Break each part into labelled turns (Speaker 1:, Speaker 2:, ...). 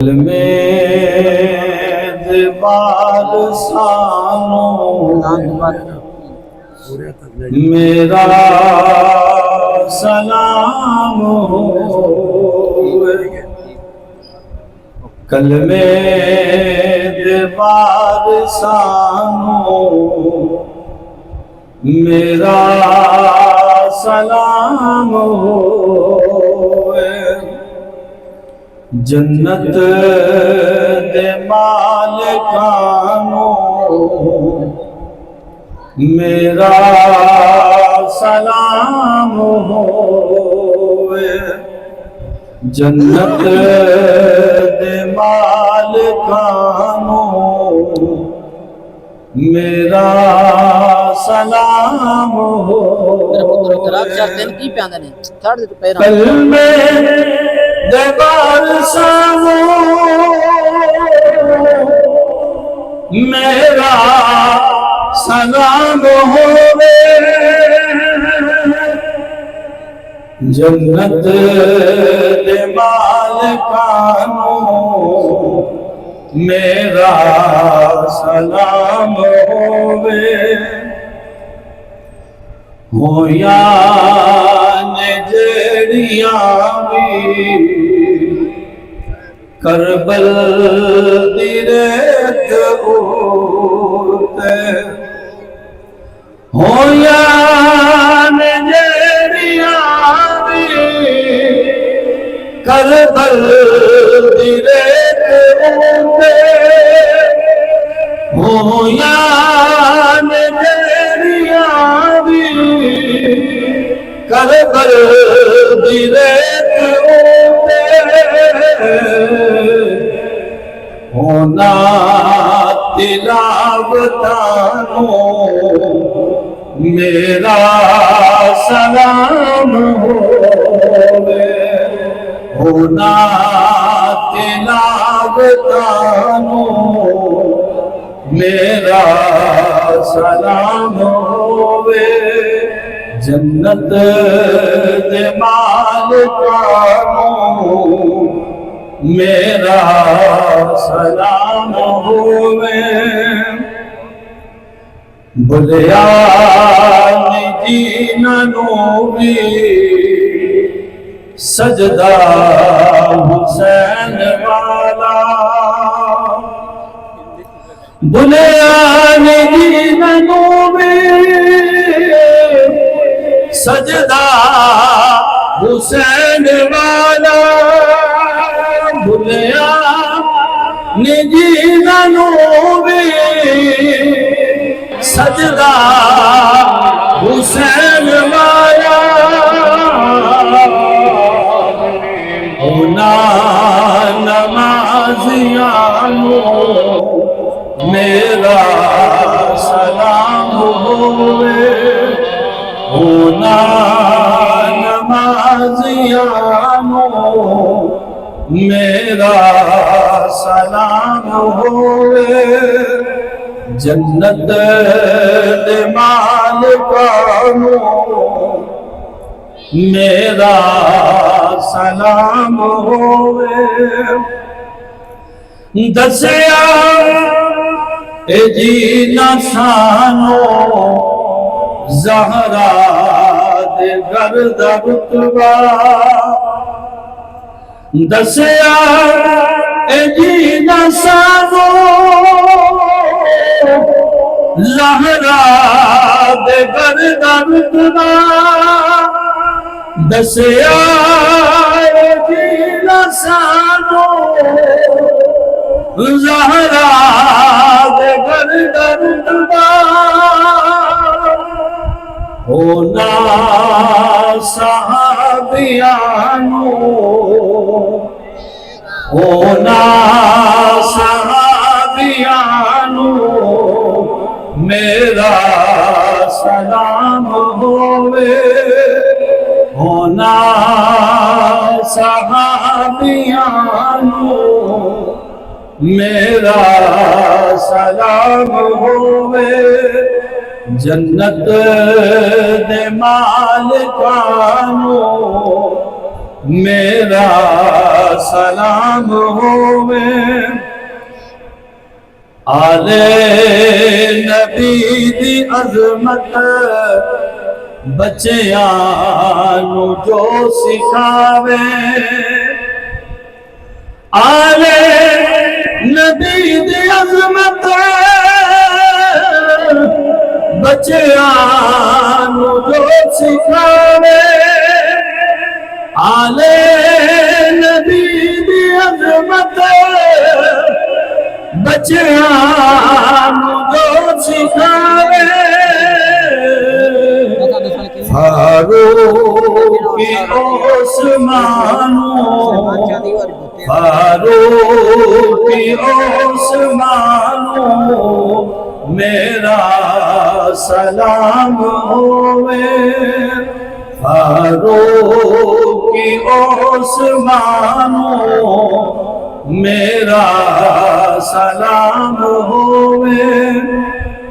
Speaker 1: में दीवार सानो मेरा सलाम हो। कल में दीवार सानो मेरा सलाम हो। जन्नत दे मालिकानो मेरा सलाम हो। जन्नत दे मालिकानो मेरा सलाम हो। कल में दीवार सानो मेरा सलाम होवे। जन्नत दे मालिकानो मेरा सलाम होवे। होया ने जेड़िया भी करबल दी रेत उते होया ने जेड़िया भी करबल दी रेत उते होया ने जेड़िया भी करबल दी रेत उते होना तिलावतानो मेरा सलाम होवे। होना तिलावतानो मेरा सलाम होवे। जन्नत दे मालिकानो मेरा सलाम होवे। बुलिया जीननो भी सजदा हुसैन वाला। बुलिया जीननो भी सजदा हुसैन वाला। बुलिया जीननो भी सजदा हुसैन वाला। होना नमाजियानो मेरा सलाम होवे। होना नमाजियानो मेरा सलाम होवे। जन्नत दे मालिकानो मेरा सलाम होवे। दसिया ए जी नसानो ज़हरा दे घर दा रुतबा। दसिया ए जी नसानो ज़हरा दे घर दा रुतबा। दसिया ए जी नसानो ज़हरा दे घर दा रुतबा। होना सहाबियानो होना सहाबियानो मेरा सलाम होवे। होना सहाबियानो मेरा सलाम होवे। जन्नत दे मालिकानो मेरा सलाम होवे। आले नबी दी अजमत बच्चियां नू जो सिखावे। आले नबी दी अजमत बच्चियां नू जो सिखावे। आले नबी दी अजमत बच्चियां नू जो सिखावे। फारूकी ओस्मानो फारूकी ओस्मानो मेरा सलाम होवे। फारूकी ओस्मानो मेरा सलाम होवे।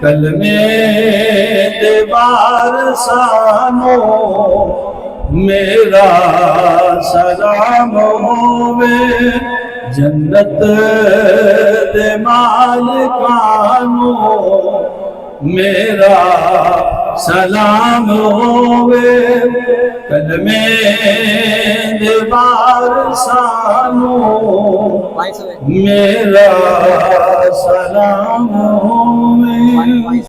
Speaker 1: कलमे दे वारसानो मेरा सलाम होवे। जन्नत दे मालिकानो मेरा सलाम होवे। कलमे दे वारसानो मेरा सलाम होवे।